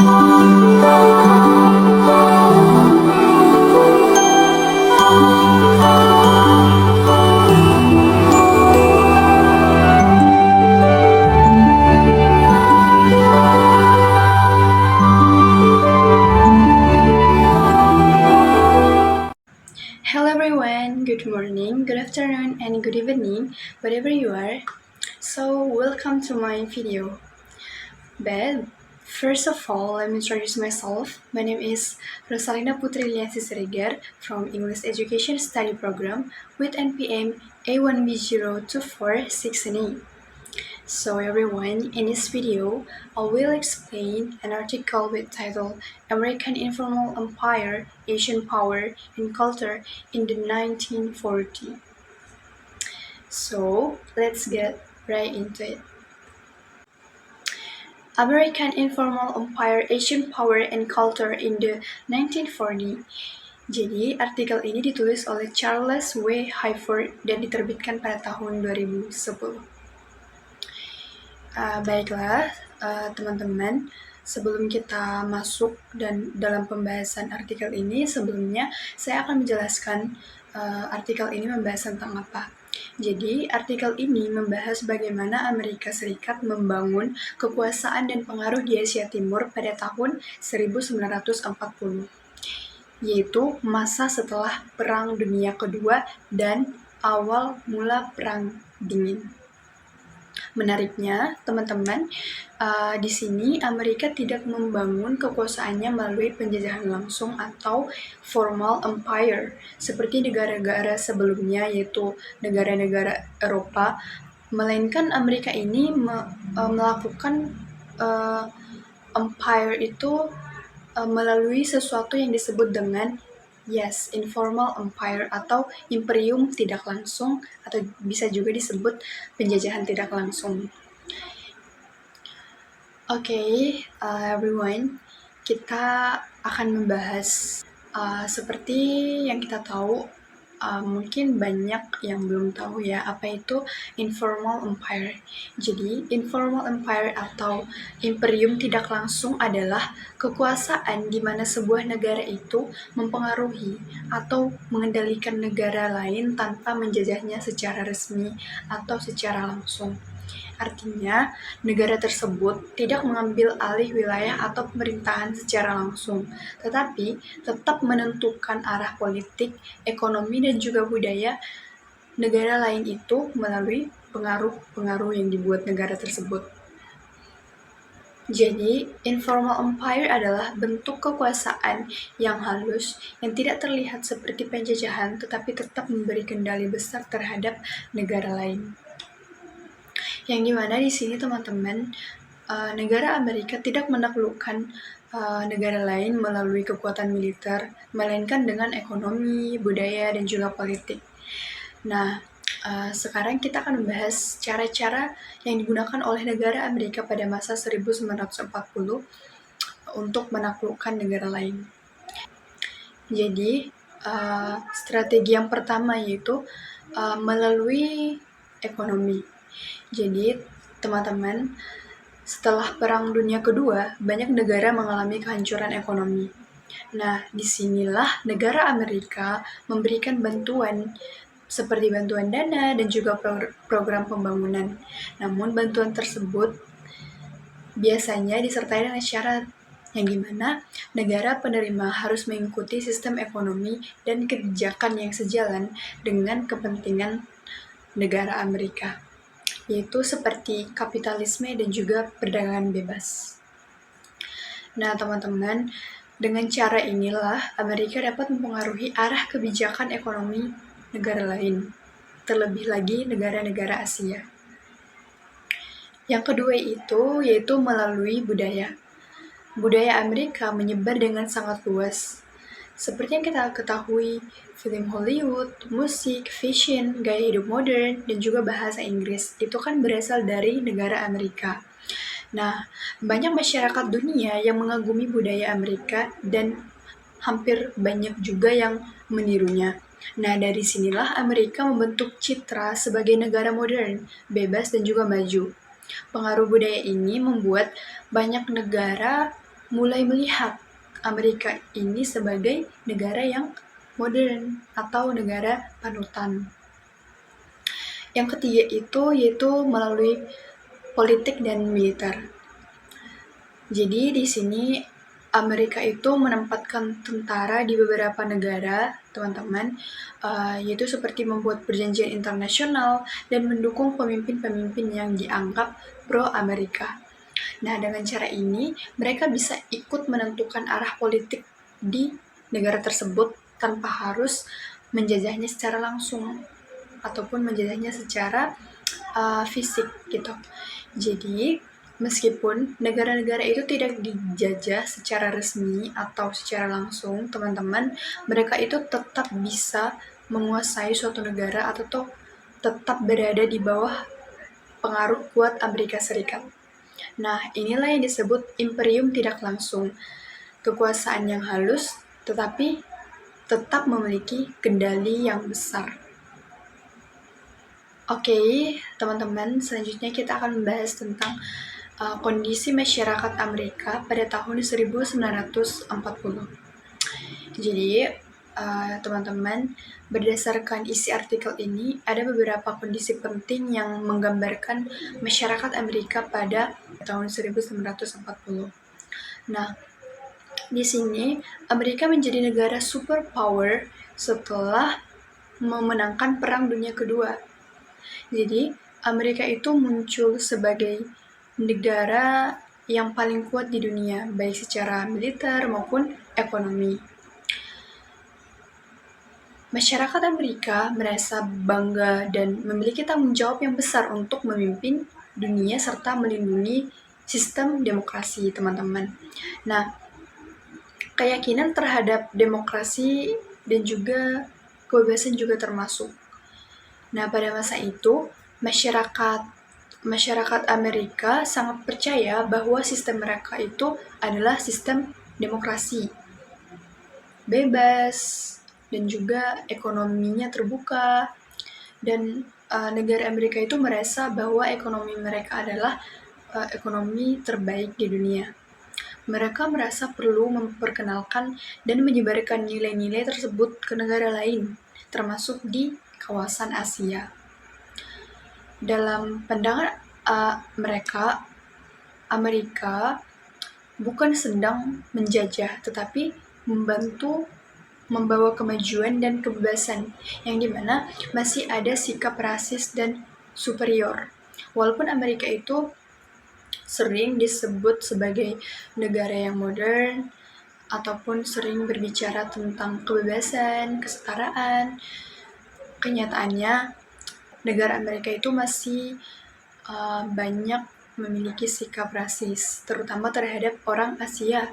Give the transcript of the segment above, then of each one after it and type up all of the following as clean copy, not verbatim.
Hello everyone, good morning, good afternoon, and good evening, wherever you are. So, welcome to my video. But first of all, let me introduce myself. My name is Rosalina Putri Liansi Siregar from English Education Study Program with NPM A1B0246NE. So everyone, in this video, I will explain an article with title American Informal Empire, Asian Power and Culture in the 1940s. So let's get right into it. American Informal Empire, Asian Power and Culture in the 1940s. Jadi, artikel ini ditulis oleh Charles W. Hayford dan diterbitkan pada tahun 2010. Baiklah, teman-teman, sebelum kita masuk dan dalam pembahasan artikel ini, sebelumnya saya akan menjelaskan artikel ini membahas tentang apa. Jadi, artikel ini membahas bagaimana Amerika Serikat membangun kekuasaan dan pengaruh di Asia Timur pada tahun 1940, yaitu masa setelah Perang Dunia Kedua dan awal mula Perang Dingin. Menariknya, teman-teman, di sini Amerika tidak membangun kekuasaannya melalui penjajahan langsung atau formal empire seperti negara-negara sebelumnya, yaitu negara-negara Eropa, melainkan Amerika ini melakukan empire itu melalui sesuatu yang disebut dengan informal empire atau imperium tidak langsung, atau bisa juga disebut penjajahan tidak langsung. Everyone, kita akan membahas seperti yang kita tahu, mungkin banyak yang belum tahu ya, apa itu informal empire. Jadi, informal empire atau imperium tidak langsung adalah kekuasaan di mana sebuah negara itu mempengaruhi atau mengendalikan negara lain tanpa menjajahnya secara resmi atau secara langsung. Artinya, negara tersebut tidak mengambil alih wilayah atau pemerintahan secara langsung, tetapi tetap menentukan arah politik, ekonomi, dan juga budaya negara lain itu melalui pengaruh-pengaruh yang dibuat negara tersebut. Jadi, informal empire adalah bentuk kekuasaan yang halus, yang tidak terlihat seperti penjajahan, tetapi tetap memberi kendali besar terhadap negara lain. Yang dimana di sini teman-teman, negara Amerika tidak menaklukkan negara lain melalui kekuatan militer, melainkan dengan ekonomi, budaya, dan juga politik. Nah, sekarang kita akan membahas cara-cara yang digunakan oleh negara Amerika pada masa 1940 untuk menaklukkan negara lain. Jadi, strategi yang pertama yaitu melalui ekonomi. Jadi, teman-teman, setelah Perang Dunia Kedua, banyak negara mengalami kehancuran ekonomi. Nah, disinilah negara Amerika memberikan bantuan seperti bantuan dana dan juga program pembangunan. Namun, bantuan tersebut biasanya disertai dengan syarat yang dimana negara penerima harus mengikuti sistem ekonomi dan kebijakan yang sejalan dengan kepentingan negara Amerika, yaitu seperti kapitalisme dan juga perdagangan bebas. Nah, teman-teman, dengan cara inilah Amerika dapat mempengaruhi arah kebijakan ekonomi negara lain, terlebih lagi negara-negara Asia. Yang kedua itu yaitu melalui budaya. Budaya Amerika menyebar dengan sangat luas. Seperti yang kita ketahui, film Hollywood, musik, fashion, gaya hidup modern, dan juga bahasa Inggris itu kan berasal dari negara Amerika. Nah, banyak masyarakat dunia yang mengagumi budaya Amerika dan hampir banyak juga yang menirunya. Nah, dari sinilah Amerika membentuk citra sebagai negara modern, bebas, dan juga maju. Pengaruh budaya ini membuat banyak negara mulai melihat Amerika ini sebagai negara yang modern atau negara panutan. Yang ketiga itu yaitu melalui politik dan militer. Jadi di sini Amerika itu menempatkan tentara di beberapa negara, teman-teman, yaitu seperti membuat perjanjian internasional dan mendukung pemimpin-pemimpin yang dianggap pro-Amerika. Nah, dengan cara ini, mereka bisa ikut menentukan arah politik di negara tersebut tanpa harus menjajahnya secara langsung ataupun menjajahnya secara fisik gitu. Jadi, meskipun negara-negara itu tidak dijajah secara resmi atau secara langsung, teman-teman, mereka itu tetap bisa menguasai suatu negara atau tetap berada di bawah pengaruh kuat Amerika Serikat. Nah, inilah yang disebut imperium tidak langsung, kekuasaan yang halus tetapi tetap memiliki kendali yang besar. Oke, teman-teman, selanjutnya kita akan membahas tentang kondisi masyarakat Amerika pada tahun 1940. Jadi, teman-teman, berdasarkan isi artikel ini, ada beberapa kondisi penting yang menggambarkan masyarakat Amerika pada tahun 1940. Nah, di sini Amerika menjadi negara superpower setelah memenangkan Perang Dunia Kedua. Jadi, Amerika itu muncul sebagai negara yang paling kuat di dunia, baik secara militer maupun ekonomi. Masyarakat Amerika merasa bangga dan memiliki tanggung jawab yang besar untuk memimpin dunia serta melindungi sistem demokrasi, teman-teman. Nah, keyakinan terhadap demokrasi dan juga kebebasan juga termasuk. Nah, pada masa itu, masyarakat Amerika sangat percaya bahwa sistem mereka itu adalah sistem demokrasi, bebas, dan juga ekonominya terbuka. Dan negara Amerika itu merasa bahwa ekonomi mereka adalah ekonomi terbaik di dunia. Mereka merasa perlu memperkenalkan dan menyebarkan nilai-nilai tersebut ke negara lain, termasuk di kawasan Asia. Dalam pandangan mereka, Amerika bukan sedang menjajah, tetapi membantu membawa kemajuan dan kebebasan, yang dimana masih ada sikap rasis dan superior. Walaupun Amerika itu sering disebut sebagai negara yang modern, ataupun sering berbicara tentang kebebasan, kesetaraan, kenyataannya negara Amerika itu masih banyak memiliki sikap rasis, terutama terhadap orang Asia.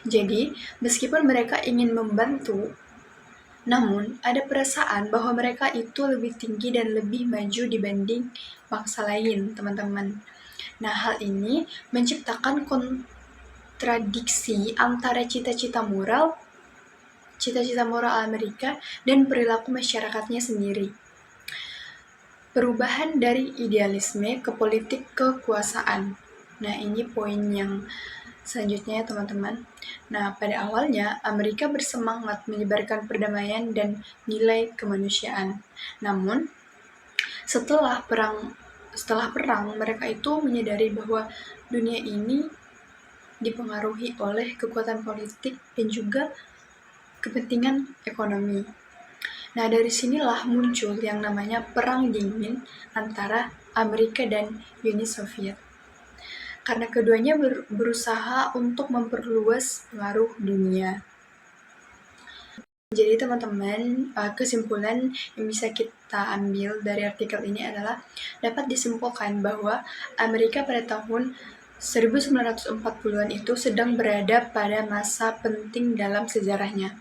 Jadi, meskipun mereka ingin membantu, namun ada perasaan bahwa mereka itu lebih tinggi dan lebih maju dibanding bangsa lain, teman-teman. Nah, hal ini menciptakan kontradiksi antara cita-cita moral Amerika dan perilaku masyarakatnya sendiri. Perubahan dari idealisme ke politik kekuasaan. Nah, ini poin yang selanjutnya ya, teman-teman. Nah, pada awalnya Amerika bersemangat menyebarkan perdamaian dan nilai kemanusiaan. Namun, setelah perang mereka itu menyadari bahwa dunia ini dipengaruhi oleh kekuatan politik dan juga kepentingan ekonomi. Nah, dari sinilah muncul yang namanya Perang Dingin antara Amerika dan Uni Soviet. Karena keduanya berusaha untuk memperluas pengaruh dunia. Jadi teman-teman, kesimpulan yang bisa kita ambil dari artikel ini adalah dapat disimpulkan bahwa Amerika pada tahun 1940-an itu sedang berada pada masa penting dalam sejarahnya.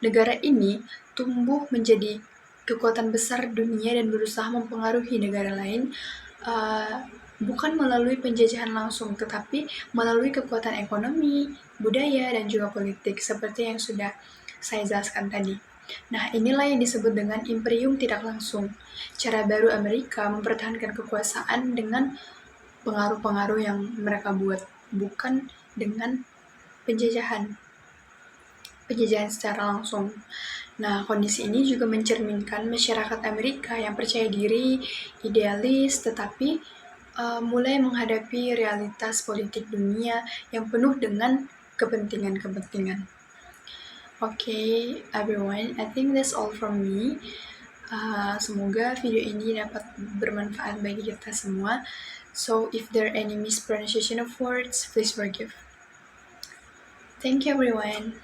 Negara ini tumbuh menjadi kekuatan besar dunia dan berusaha mempengaruhi negara lain, bukan melalui penjajahan langsung, tetapi melalui kekuatan ekonomi, budaya, dan juga politik, seperti yang sudah saya jelaskan tadi. Nah, inilah yang disebut dengan imperium tidak langsung. Cara baru Amerika mempertahankan kekuasaan dengan pengaruh-pengaruh yang mereka buat, bukan dengan penjajahan secara langsung. Nah, kondisi ini juga mencerminkan masyarakat Amerika yang percaya diri, idealis, tetapi mulai menghadapi realitas politik dunia yang penuh dengan kepentingan-kepentingan. Okay, everyone, I think that's all from me. Semoga video ini dapat bermanfaat bagi kita semua. So, if there are any mispronunciation of words, please forgive. Thank you, everyone.